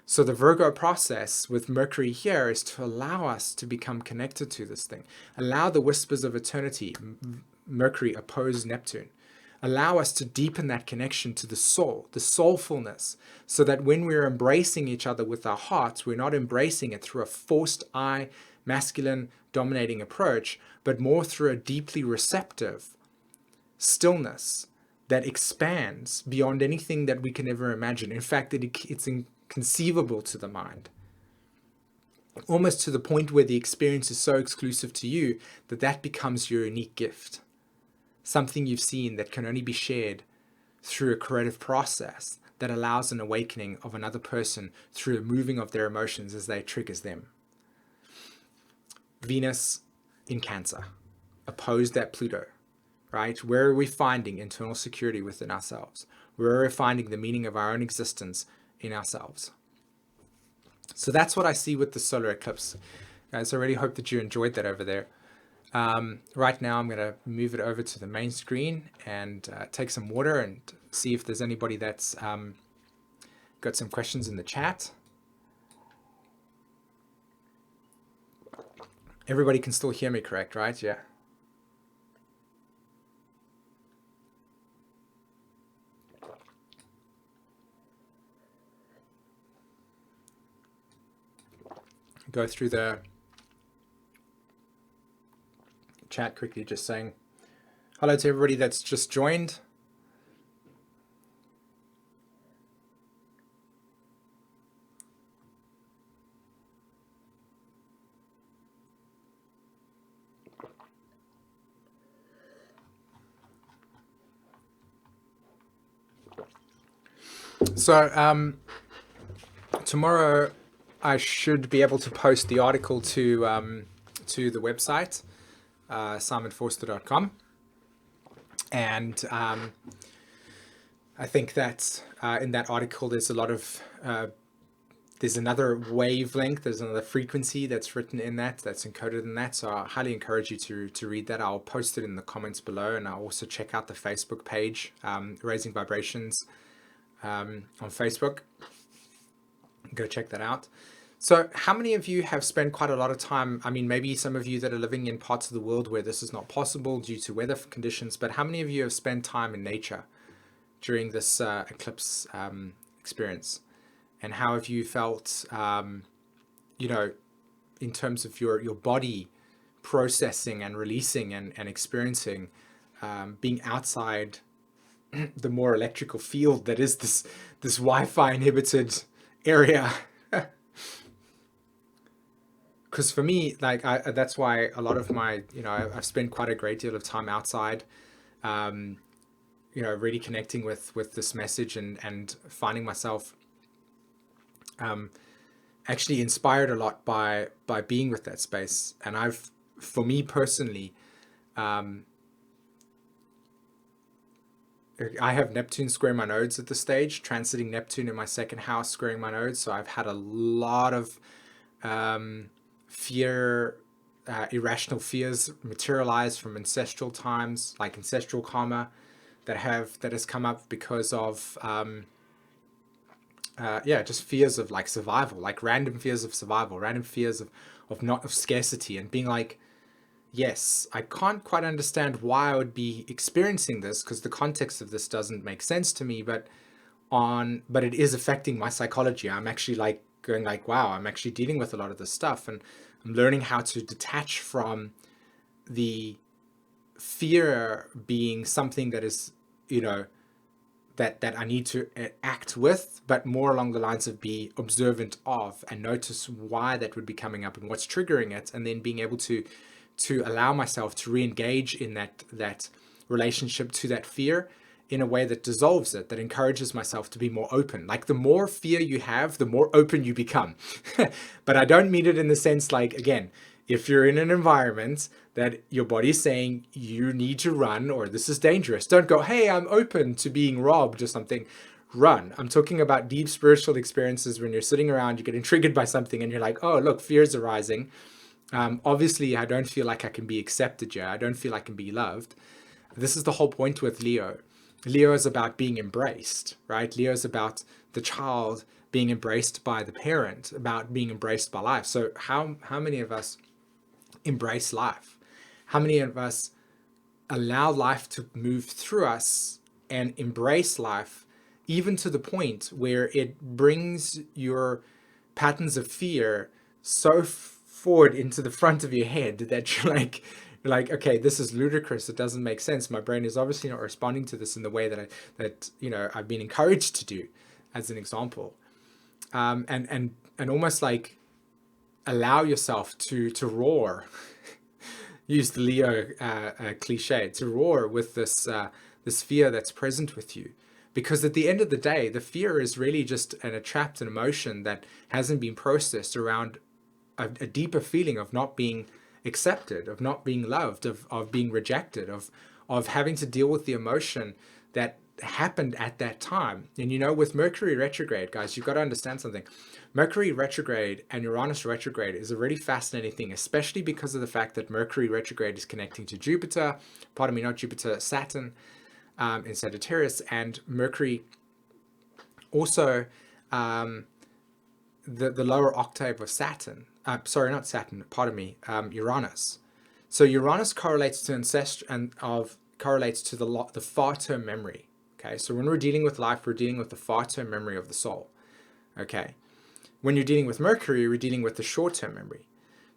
So the Virgo process with Mercury here is to allow us to become connected to this thing, allow the whispers of eternity, Mercury opposed Neptune, allow us to deepen that connection to the soul, the soulfulness, so that when we're embracing each other with our hearts, we're not embracing it through a forced I, masculine, dominating approach, but more through a deeply receptive stillness that expands beyond anything that we can ever imagine. In fact, it's inconceivable to the mind. Almost to the point where the experience is so exclusive to you that that becomes your unique gift. Something you've seen that can only be shared through a creative process that allows an awakening of another person through a moving of their emotions as they triggers them. Venus in Cancer, opposed at Pluto, right? Where are we finding internal security within ourselves? Where are we finding the meaning of our own existence in ourselves? So that's what I see with the solar eclipse. Guys, I really hope that you enjoyed that over there. Right now, I'm going to move it over to the main screen and take some water and see if there's anybody that's got some questions in the chat. Everybody can still hear me, correct? Right? Yeah. Go through the chat quickly, just saying hello to everybody that's just joined. So tomorrow I should be able to post the article to the website, simonforster.com. And I think that in that article there's a lot of there's another wavelength, there's another frequency that's written in that, that's encoded in that. So I highly encourage you to read that. I'll post it in the comments below, and I'll also check out the Facebook page, Raising Vibrations, on Facebook. Go check that out. So how many of you have spent quite a lot of time, I mean, maybe some of you that are living in parts of the world where this is not possible due to weather conditions, but how many of you have spent time in nature during this eclipse experience? And how have you felt, you know, in terms of your body processing and releasing and experiencing being outside the more electrical field that is this Wi-Fi inhibited area? Because for me, like that's why a lot of my, you know, I've spent quite a great deal of time outside, you know, really connecting with this message and finding myself actually inspired a lot by being with that space. And I've, for me personally, I have Neptune squaring my nodes at this stage, transiting Neptune in my second house, squaring my nodes. So I've had a lot of fear, irrational fears materialize from ancestral times, like ancestral karma that has come up because of yeah, just fears of like survival, like random fears of survival, random fears of scarcity, and being like, yes, I can't quite understand why I would be experiencing this because the context of this doesn't make sense to me, but it is affecting my psychology. I'm actually like going like, wow, I'm actually dealing with a lot of this stuff, and I'm learning how to detach from the fear being something that is, you know, that I need to act with, but more along the lines of be observant of and notice why that would be coming up and what's triggering it, and then being able to allow myself to re-engage in that relationship to that fear in a way that dissolves it, that encourages myself to be more open. Like the more fear you have, the more open you become. But I don't mean it in the sense like, again, if you're in an environment that your body's saying you need to run or this is dangerous, don't go, hey, I'm open to being robbed or something. Run. I'm talking about deep spiritual experiences when you're sitting around, you get triggered by something and you're like, oh, look, fear's arising. Obviously, I don't feel like I can be accepted here. I don't feel I can be loved. This is the whole point with Leo. Leo is about being embraced, right? Leo is about the child being embraced by the parent, about being embraced by life. So how many of us embrace life? How many of us allow life to move through us and embrace life, even to the point where it brings your patterns of fear so forward into the front of your head that you're like, okay, this is ludicrous. It doesn't make sense. My brain is obviously not responding to this in the way that you know I've been encouraged to do, as an example, and almost like allow yourself to roar. Use the Leo cliche, to roar with this this fear that's present with you, because at the end of the day, the fear is really just a trapped emotion that hasn't been processed around a deeper feeling of not being accepted, of not being loved, of being rejected, of having to deal with the emotion that happened at that time. And you know, with Mercury retrograde, guys, you've got to understand something. Mercury retrograde and Uranus retrograde is a really fascinating thing, especially because of the fact that Mercury retrograde is connecting to Jupiter, pardon me, not Jupiter, Saturn, in Sagittarius, and Mercury also the lower octave of Saturn. Sorry, not Saturn, pardon me, Uranus. So Uranus correlates to ancestry and correlates to the far-term memory. Okay, so when we're dealing with life, we're dealing with the far-term memory of the soul. Okay, when you're dealing with Mercury, we're dealing with the short-term memory.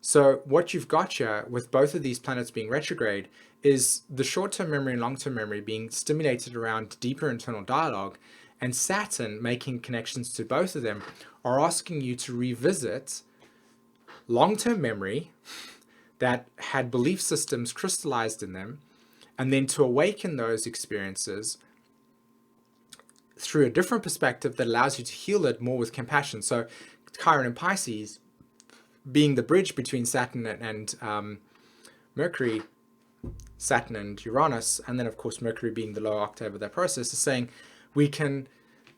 So what you've got here with both of these planets being retrograde is the short-term memory and long-term memory being stimulated around deeper internal dialogue, and Saturn making connections to both of them are asking you to revisit long-term memory that had belief systems crystallized in them, and then to awaken those experiences through a different perspective that allows you to heal it more with compassion. So Chiron and Pisces being the bridge between Saturn and Mercury, Saturn and Uranus, and then of course Mercury being the lower octave of that process, is saying we can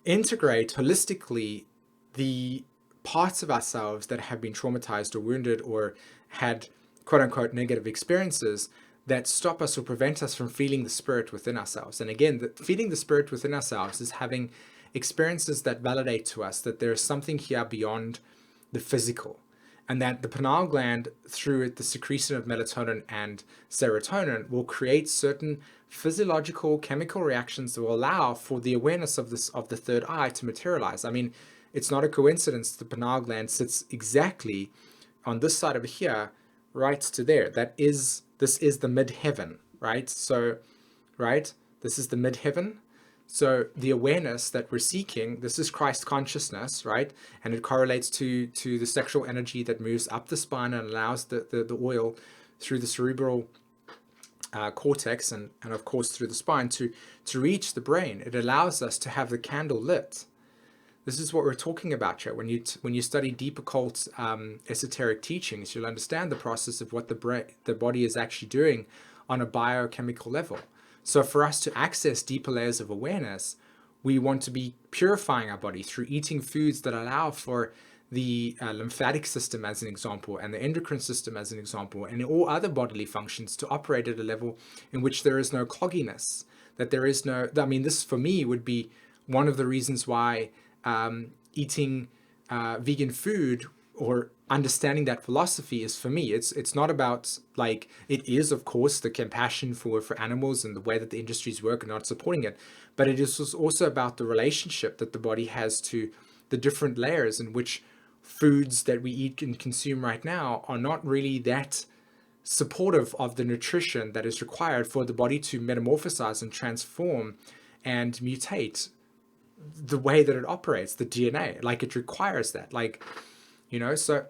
integrate holistically the parts of ourselves that have been traumatized or wounded or had quote unquote negative experiences that stop us or prevent us from feeling the spirit within ourselves. And again, feeling the spirit within ourselves is having experiences that validate to us that there is something here beyond the physical, and that the pineal gland, through the secretion of melatonin and serotonin, will create certain physiological chemical reactions that will allow for the awareness of the third eye to materialize. I mean, it's not a coincidence the pineal gland sits exactly on this side over here, right to there. This is the midheaven, right? So, right, this is the midheaven. So the awareness that we're seeking, this is Christ consciousness, right? And it correlates to the sexual energy that moves up the spine and allows the oil through the cerebral cortex and of course through the spine to reach the brain. It allows us to have the candle lit. This is what we're talking about here. When you study deep occult esoteric teachings, you'll understand the process of what the body is actually doing on a biochemical level. So for us to access deeper layers of awareness, we want to be purifying our body through eating foods that allow for the lymphatic system, as an example, and the endocrine system, as an example, and all other bodily functions to operate at a level in which there is no clogginess, that there is no, I mean, this for me would be one of the reasons why eating vegan food or understanding that philosophy is, for me, it's not about, like, it is of course the compassion for animals and the way that the industries work and not supporting it, but it is also about the relationship that the body has to the different layers in which foods that we eat and consume right now are not really that supportive of the nutrition that is required for the body to metamorphosize and transform and mutate the way that it operates, the DNA. Like, it requires that, like, so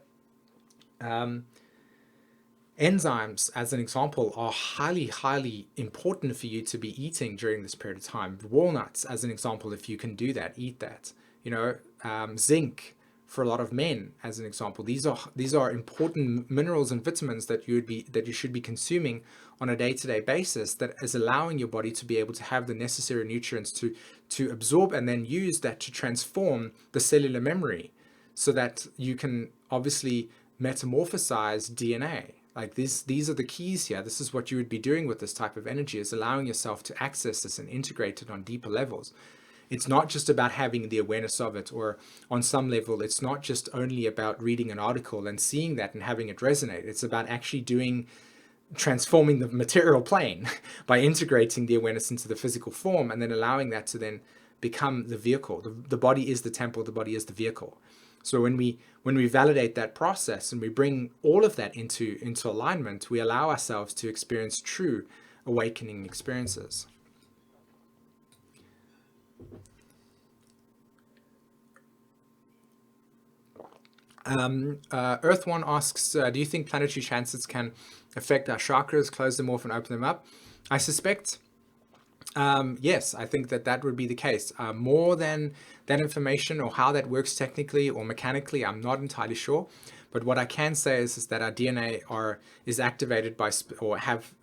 enzymes, as an example, are highly important for you to be eating during this period of time. Walnuts, as an example, if you can do that, eat that. Zinc for a lot of men, as an example. These are important minerals and vitamins that you should be consuming on a day-to-day basis, that is allowing your body to be able to have the necessary nutrients to absorb and then use that to transform the cellular memory, so that you can obviously metamorphosize DNA. Like, these are the keys here. This is what you would be doing with this type of energy, is allowing yourself to access this and integrate it on deeper levels. It's not just about having the awareness of it, or on some level, it's not just only about reading an article and seeing that and having it resonate. It's about actually transforming the material plane by integrating the awareness into the physical form, and then allowing that to then become the vehicle. The body is the temple, the body is the vehicle. So when we validate that process and we bring all of that into alignment, we allow ourselves to experience true awakening experiences. Earth One asks, do you think planetary transits can affect our chakras, close them off and open them up? I suspect yes, I think that would be the case. More than that information or how that works technically or mechanically, I'm not entirely sure. But what I can say is that our DNA is activated by or have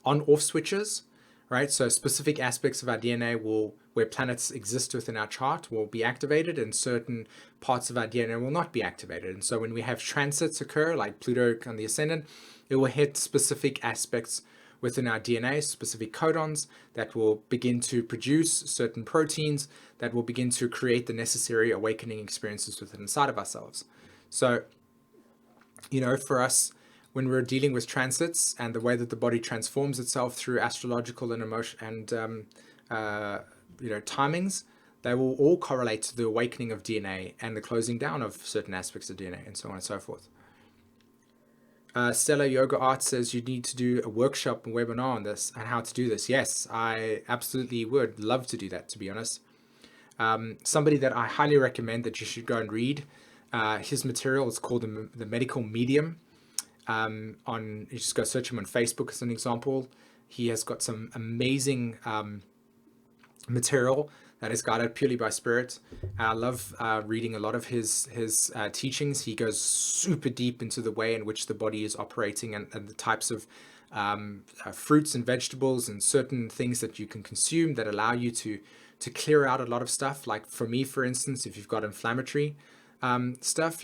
on-off switches, right? So specific aspects of our DNA where planets exist within our chart, will be activated, and certain parts of our DNA will not be activated. And so when we have transits occur, like Pluto on the ascendant, it will hit specific aspects within our DNA, specific codons that will begin to produce certain proteins that will begin to create the necessary awakening experiences within inside of ourselves. So, for us, when we're dealing with transits and the way that the body transforms itself through astrological and emotion and timings, they will all correlate to the awakening of DNA and the closing down of certain aspects of DNA, and so on and so forth. Stella Yoga Art says you need to do a workshop and webinar on this and how to do this. Yes, I absolutely would love to do that, to be honest. Somebody that I highly recommend that you should go and read his material is called The Medical Medium. You just go search him on Facebook as an example. He has got some amazing material that is guided purely by spirit. I love reading a lot of his teachings. He goes super deep into the way in which the body is operating, and the types of fruits and vegetables and certain things that you can consume that allow you to clear out a lot of stuff. Like for me, for instance, if you've got inflammatory stuff,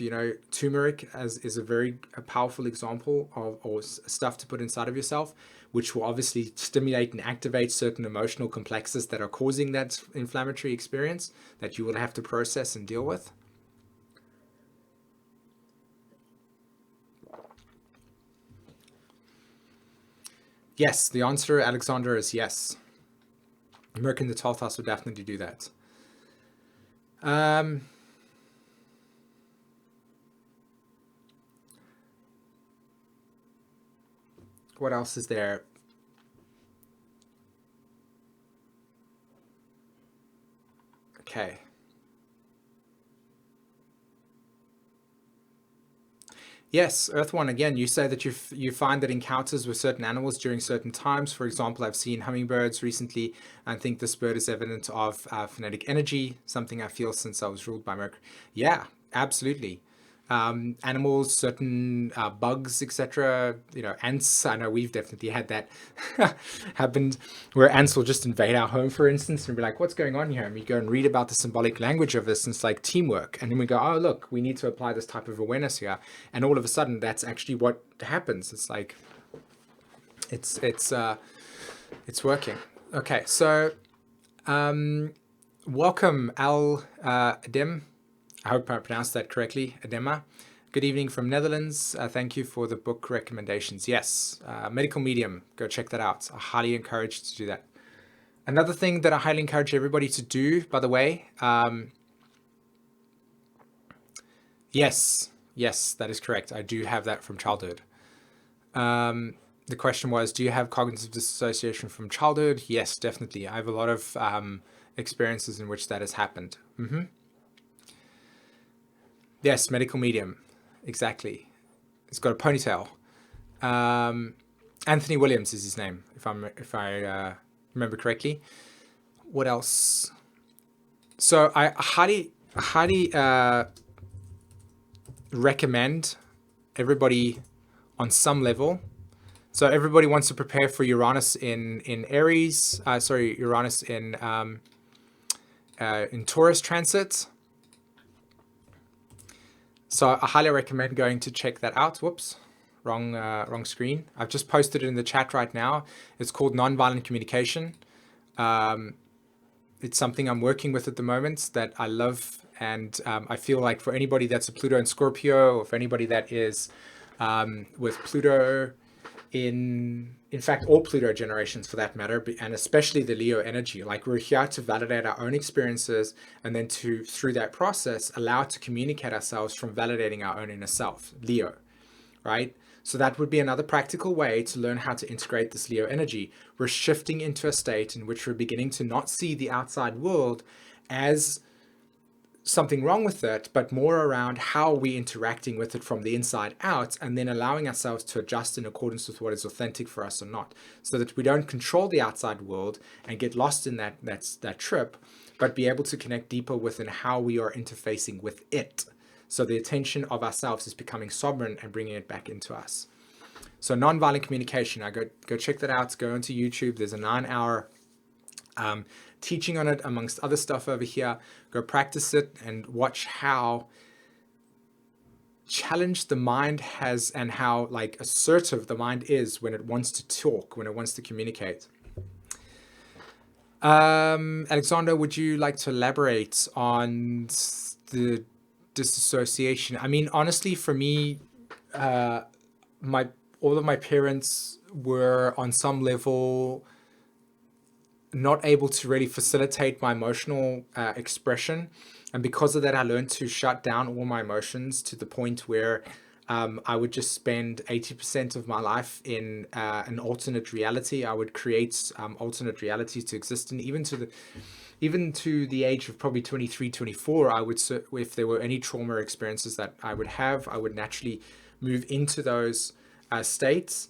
turmeric is a powerful example of or stuff to put inside of yourself, which will obviously stimulate and activate certain emotional complexes that are causing that inflammatory experience that you will have to process and deal with. Yes, the answer, Alexander, is yes. Mercury in the 12th house will definitely do that. What else is there? Okay. Yes, Earth One, again, you say that you find that encounters with certain animals during certain times. For example, I've seen hummingbirds recently and think this bird is evident of phonetic energy, something I feel since I was ruled by Mercury. Yeah, absolutely. Animals, certain bugs, etc. Ants. I know we've definitely had that happened, where ants will just invade our home, for instance, and be like, "What's going on here?" And we go and read about the symbolic language of this, and it's like teamwork. And then we go, "Oh, look, we need to apply this type of awareness here." And all of a sudden, that's actually what happens. It's like it's working. Okay, so welcome, Al Adem. I hope I pronounced that correctly, Adema. Good evening from Netherlands. Thank you for the book recommendations. Yes, Medical Medium. Go check that out. I highly encourage you to do that. Another thing that I highly encourage everybody to do, by the way, yes, that is correct. I do have that from childhood. The question was, do you have cognitive dissociation from childhood? Yes, definitely. I have a lot of experiences in which that has happened. Yes, medical medium. Exactly. It's got a ponytail. Anthony Williams is his name, if I remember correctly. What else? So I highly recommend everybody on some level. So everybody wants to prepare for Uranus in Aries. Uranus in Taurus transit. So I highly recommend going to check that out. Whoops, wrong screen. I've just posted it in the chat right now. It's called Nonviolent Communication. It's something I'm working with at the moment that I love, and I feel like for anybody that's a Pluto and Scorpio, or for anybody that is with Pluto in fact, all Pluto generations for that matter, and especially the Leo energy, like we're here to validate our own experiences, and then through that process, allow it to communicate ourselves from validating our own inner self, Leo, right? So that would be another practical way to learn how to integrate this Leo energy. We're shifting into a state in which we're beginning to not see the outside world as something wrong with it, but more around how we're interacting with it from the inside out, and then allowing ourselves to adjust in accordance with what is authentic for us or not, so that we don't control the outside world and get lost in that trip, but be able to connect deeper within how we are interfacing with it. So the attention of ourselves is becoming sovereign and bringing it back into us. So nonviolent communication, I go check that out. Go onto YouTube. There's a 9-hour teaching on it, amongst other stuff over here. Go practice it and watch how challenged the mind has, and how like assertive the mind is when it wants to talk, when it wants to communicate. Alexander, would you like to elaborate on the disassociation? I mean, honestly, for me, all of my parents were on some level not able to really facilitate my emotional expression. And because of that, I learned to shut down all my emotions to the point where I would just spend 80% of my life in an alternate reality. I would create alternate realities to exist in, even to the age of probably 23, 24, I would, if there were any trauma experiences that I would have, I would naturally move into those states.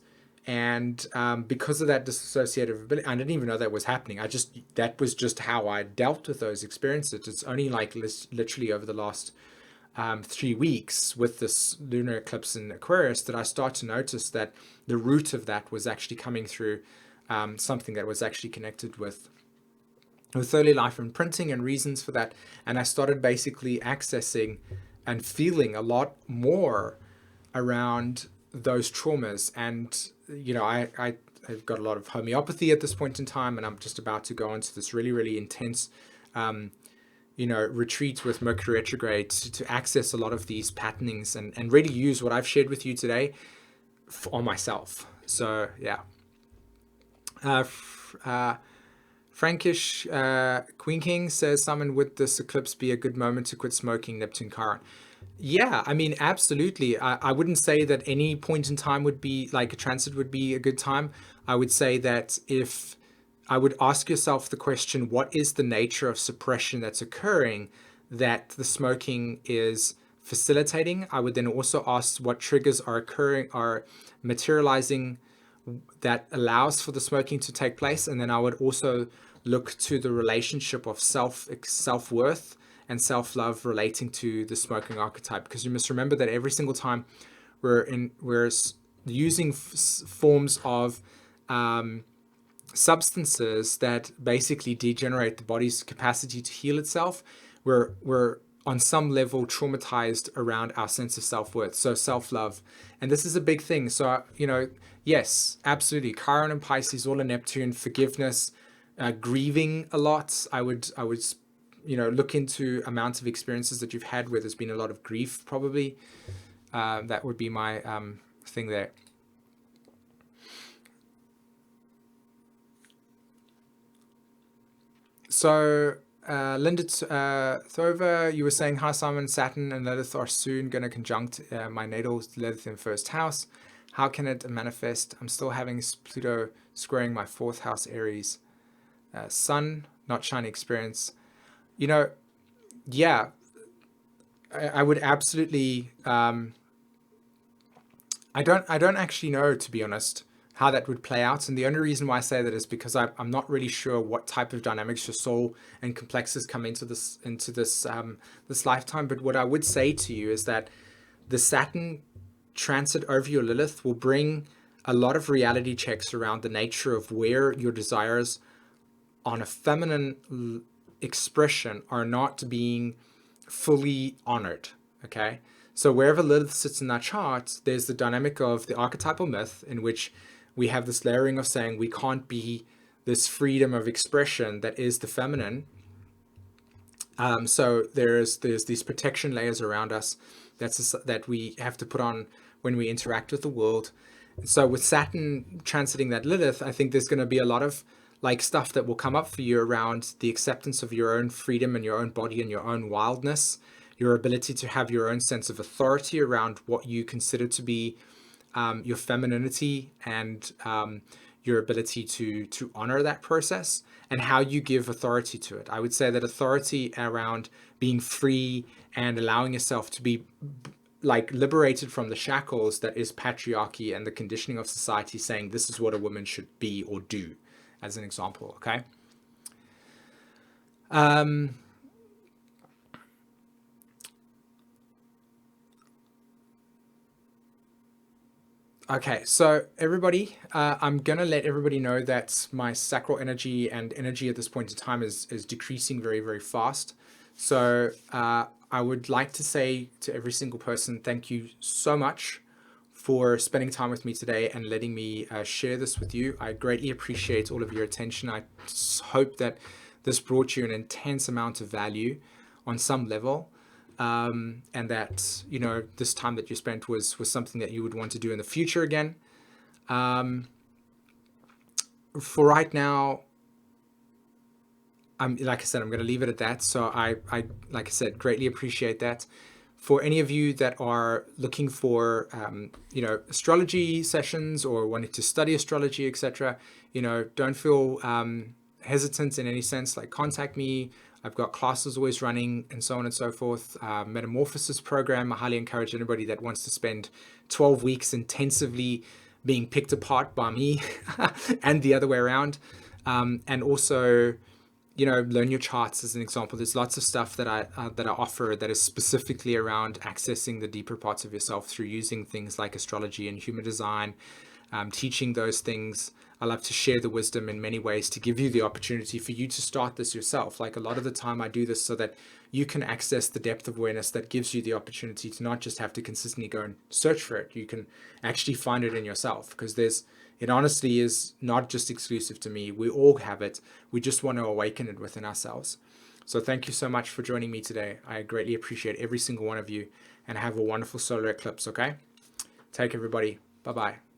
And because of that dissociative ability, I didn't even know that was happening. That was just how I dealt with those experiences. It's only like literally over the last 3 weeks with this lunar eclipse in Aquarius that I start to notice that the root of that was actually coming through something that was actually connected with early life imprinting and reasons for that. And I started basically accessing and feeling a lot more around those traumas. And, I've got a lot of homeopathy at this point in time, and I'm just about to go into this really, really intense, retreat with Mercury retrograde to access a lot of these patternings and really use what I've shared with you today on myself. So, yeah. Frankish Queen King says, Simon, would this eclipse be a good moment to quit smoking, Neptune Chiron? Yeah, I mean, absolutely. I wouldn't say that any point in time would be like a transit would be a good time. I would say that if I would ask yourself the question, what is the nature of suppression that's occurring that the smoking is facilitating? I would then also ask what triggers are occurring, are materializing that allows for the smoking to take place. And then I would also look to the relationship of self-worth and self-love relating to the smoking archetype, because you must remember that every single time we're using forms of substances that basically degenerate the body's capacity to heal itself, we're on some level traumatized around our sense of self-worth, so self-love. And this is a big thing. So, yes, absolutely, Chiron and Pisces, all in Neptune, forgiveness, grieving a lot. I would look into amounts of experiences that you've had where there's been a lot of grief, probably. That would be my thing there. So, Linda Throver, you were saying, hi Simon, Saturn and Lilith are soon going to conjunct my natal Lilith in first house. How can it manifest? I'm still having Pluto squaring my fourth house Aries. Sun, not shiny experience. Yeah, I would absolutely. I don't actually know, to be honest, how that would play out. And the only reason why I say that is because I'm not really sure what type of dynamics your soul and complexes come into this this lifetime. But what I would say to you is that the Saturn transit over your Lilith will bring a lot of reality checks around the nature of where your desires on a feminine expression are not being fully honored. Okay. So wherever Lilith sits in that chart, there's the dynamic of the archetypal myth in which we have this layering of saying we can't be this freedom of expression that is the feminine. So there's these protection layers around us that we have to put on when we interact with the world. And so with Saturn transiting that Lilith, I think there's going to be a lot of like stuff that will come up for you around the acceptance of your own freedom and your own body and your own wildness, your ability to have your own sense of authority around what you consider to be your femininity, and your ability to honor that process and how you give authority to it. I would say that authority around being free and allowing yourself to be like liberated from the shackles that is patriarchy and the conditioning of society saying this is what a woman should be or do, as an example. Okay. Okay, so everybody, I'm gonna let everybody know that my sacral energy and energy at this point in time is decreasing very, very fast. So I would like to say to every single person, thank you so much for spending time with me today and letting me share this with you. I greatly appreciate all of your attention. I hope that this brought you an intense amount of value on some level. And that, this time that you spent was something that you would want to do in the future again. For right now, like I said, I'm going to leave it at that. So I, like I said, greatly appreciate that. For any of you that are looking for, astrology sessions or wanting to study astrology, etc., don't feel hesitant in any sense. Like, contact me. I've got classes always running and so on and so forth. Metamorphosis program. I highly encourage anybody that wants to spend 12 weeks intensively being picked apart by me and the other way around. And also, learn your charts as an example. There's lots of stuff that I offer that is specifically around accessing the deeper parts of yourself through using things like astrology and human design, teaching those things. I love to share the wisdom in many ways to give you the opportunity for you to start this yourself. Like, a lot of the time I do this so that you can access the depth of awareness that gives you the opportunity to not just have to consistently go and search for it. You can actually find it in yourself, because it honestly is not just exclusive to me. We all have it. We just want to awaken it within ourselves. So thank you so much for joining me today. I greatly appreciate every single one of you, and have a wonderful solar eclipse, okay? Take everybody. Bye-bye.